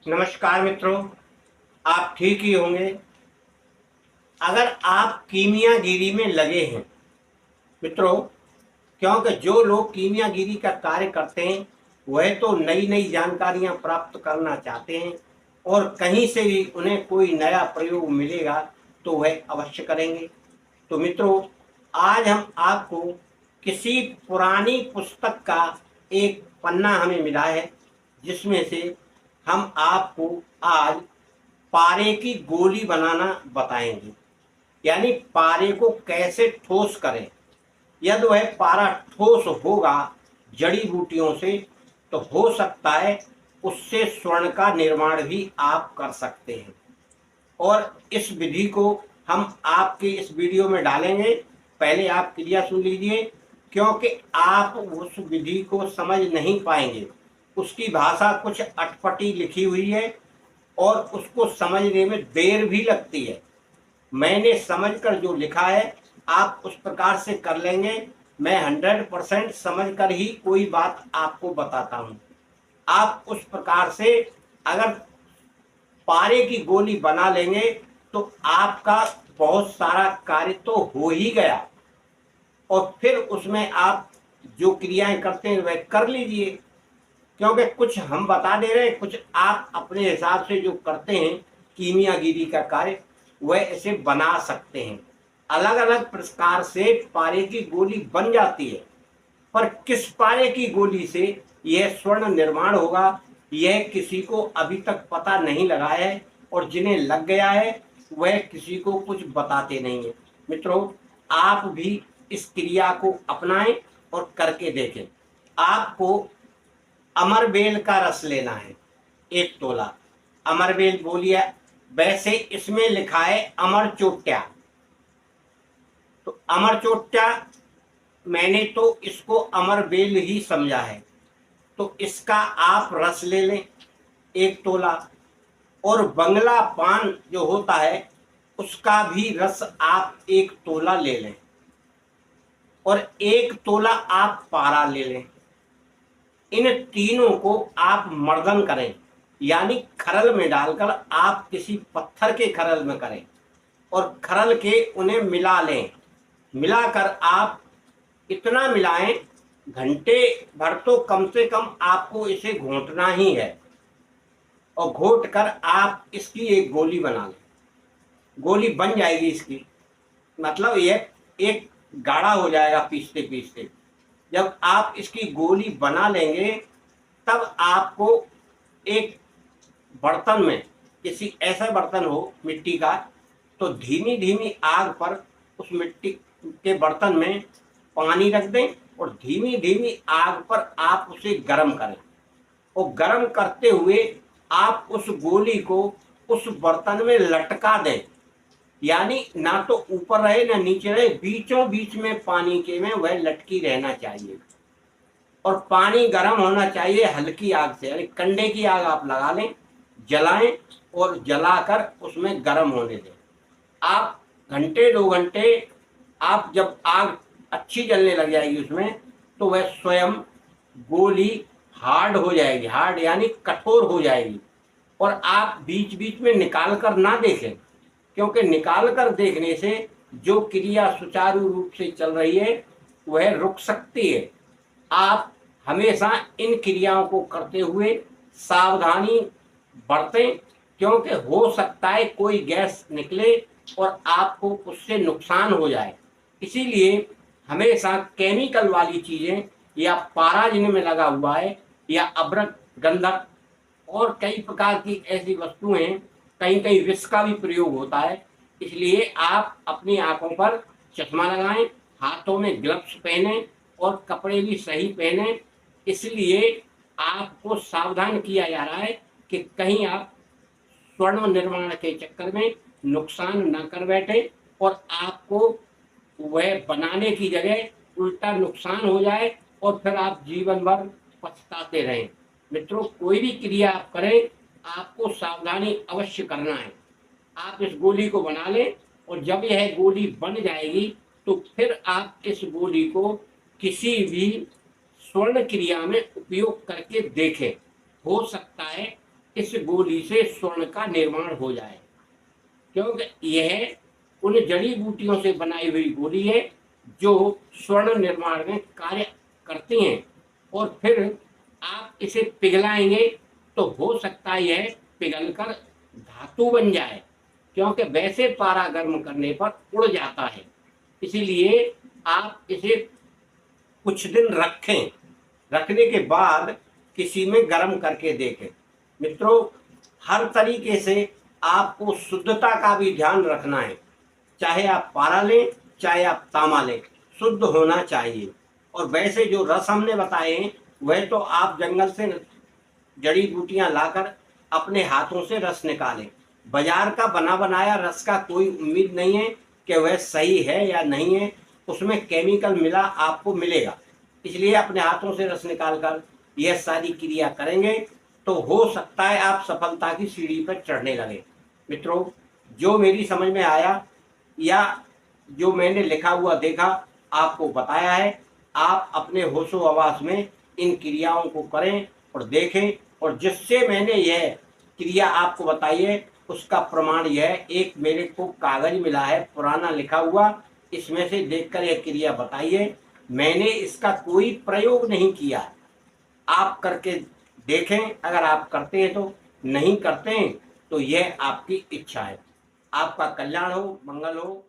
नमस्कार मित्रों, आप ठीक ही होंगे। अगर आप कीमियागिरी में लगे हैं मित्रों, क्योंकि जो लोग कीमियागिरी का कार्य करते हैं वह तो नई नई जानकारियां प्राप्त करना चाहते हैं और कहीं से भी उन्हें कोई नया प्रयोग मिलेगा तो वह अवश्य करेंगे। तो मित्रों, आज हम आपको किसी पुरानी पुस्तक का एक पन्ना हमें मिला है, जिसमें से हम आपको आज पारे की गोली बनाना बताएंगे। यानी पारे को कैसे ठोस करें। यदि वह पारा ठोस होगा जड़ी बूटियों से, तो हो सकता है उससे स्वर्ण का निर्माण भी आप कर सकते हैं। और इस विधि को हम आपके इस वीडियो में डालेंगे। पहले आप क्रिया सुन लीजिए, क्योंकि आप उस विधि को समझ नहीं पाएंगे। उसकी भाषा कुछ अटपटी लिखी हुई है और उसको समझने में देर भी लगती है। मैंने समझकर जो लिखा है आप उस प्रकार से कर लेंगे। मैं 100% समझकर ही कोई बात आपको बताता हूँ। आप उस प्रकार से अगर पारे की गोली बना लेंगे तो आपका बहुत सारा कार्य तो हो ही गया। और फिर उसमें आप जो क्रियाएं करते हैं वह कर लीजिए, क्योंकि कुछ हम बता दे रहे हैं, कुछ आप अपने हिसाब से जो करते हैं कीमियागिरी का कार्य वह इसे बना सकते हैं। अलग अलग प्रकार से पारे की गोली बन जाती है, पर किस पारे की गोली से यह स्वर्ण निर्माण होगा यह किसी को अभी तक पता नहीं लगा है, और जिन्हें लग गया है वह किसी को कुछ बताते नहीं है। मित्रों, आप भी इस क्रिया को अपनाएं और करके देखें। आपको अमरबेल का रस लेना है 1 तोला। अमरबेल बोलिए, वैसे इसमें लिखा है अमर चोट्या, तो अमर चोट्या मैंने तो इसको अमरबेल ही समझा है। तो इसका आप रस ले लें 1 तोला। और बंगला पान जो होता है उसका भी रस आप 1 तोला ले लें। और 1 तोला आप पारा ले लें। इन तीनों को आप मर्दन करें, यानी खरल में डालकर आप किसी पत्थर के खरल में करें और खरल के उन्हें मिला लें। मिलाकर आप इतना मिलाएं, घंटे भर तो कम से कम आपको इसे घोंटना ही है। और घोट कर आप इसकी एक गोली बना लें। गोली बन जाएगी इसकी, मतलब ये एक गाढ़ा हो जाएगा पीसते पीसते। जब आप इसकी गोली बना लेंगे तब आपको एक बर्तन में, किसी ऐसा बर्तन हो मिट्टी का, तो धीमी धीमी आग पर उस मिट्टी के बर्तन में पानी रख दें और धीमी धीमी आग पर आप उसे गर्म करें। और गर्म करते हुए आप उस गोली को उस बर्तन में लटका दें, यानी ना तो ऊपर रहे ना नीचे रहे, बीचों बीच में पानी के में वह लटकी रहना चाहिए। और पानी गर्म होना चाहिए हल्की आग से, यानी कंडे की आग आप लगा लें, जलाएं और जलाकर उसमें गर्म होने दें। आप घंटे 2 घंटे, आप जब आग अच्छी जलने लग जाएगी उसमें, तो वह स्वयं गोली हार्ड हो जाएगी। हार्ड यानी कठोर हो जाएगी। और आप बीच बीच में निकाल कर ना देखें, क्योंकि निकाल कर देखने से जो क्रिया सुचारू रूप से चल रही है वह रुक सकती है। आप हमेशा इन क्रियाओं को करते हुए सावधानी बरतें, क्योंकि हो सकता है कोई गैस निकले और आपको उससे नुकसान हो जाए। इसीलिए हमेशा केमिकल वाली चीज़ें या पारा जिनमें लगा हुआ है या अभ्रक गंधक और कई प्रकार की ऐसी वस्तुएं, कहीं कहीं विष का भी प्रयोग होता है। इसलिए आप अपनी आंखों पर चश्मा लगाएं, हाथों में ग्लव्स पहने और कपड़े भी सही पहने। इसलिए आपको सावधान किया जा रहा है कि कहीं आप स्वर्ण निर्माण के चक्कर में नुकसान न कर बैठे और आपको वह बनाने की जगह उल्टा नुकसान हो जाए और फिर आप जीवन भर पछताते रहें। मित्रों, कोई भी क्रिया आप करें आपको सावधानी अवश्य करना है। आप इस गोली को बना लें और जब यह गोली बन जाएगी तो फिर आप इस गोली को किसी भी स्वर्ण क्रिया में उपयोग करके देखें। हो सकता है इस गोली से स्वर्ण का निर्माण हो जाए, क्योंकि यह उन जड़ी बूटियों से बनाई हुई गोली है जो स्वर्ण निर्माण में कार्य करती हैं। और फिर आप इसे पिघलाएंगे तो हो सकता है यह पिघलकर धातु बन जाए, क्योंकि वैसे पारा गर्म करने पर उड़ जाता है। इसीलिए आप इसे कुछ दिन रखें, रखने के बाद किसी में गर्म करके देखें। मित्रों, हर तरीके से आपको शुद्धता का भी ध्यान रखना है। चाहे आप पारा लें, चाहे आप तांबा लें, शुद्ध होना चाहिए। और वैसे जो रस हमने बताए हैं वह तो आप जंगल से जड़ी बूटियां लाकर अपने हाथों से रस निकालें। बाजार का बना बनाया रस का कोई उम्मीद नहीं है कि वह सही है या नहीं है, उसमें केमिकल मिला आपको मिलेगा। इसलिए अपने हाथों से रस निकाल कर यह सारी क्रिया करेंगे तो हो सकता है आप सफलता की सीढ़ी पर चढ़ने लगे। मित्रों, जो मेरी समझ में आया या जो मैंने लिखा हुआ देखा आपको बताया है, आप अपने होशो हवास में इन क्रियाओं को करें और देखें। और जिससे मैंने यह क्रिया आपको बताई है उसका प्रमाण यह एक मेरे को कागज मिला है पुराना लिखा हुआ, इसमें से देखकर यह क्रिया बताई है। मैंने इसका कोई प्रयोग नहीं किया। आप करके देखें, अगर आप करते हैं तो, नहीं करते हैं तो यह आपकी इच्छा है। आपका कल्याण हो, मंगल हो।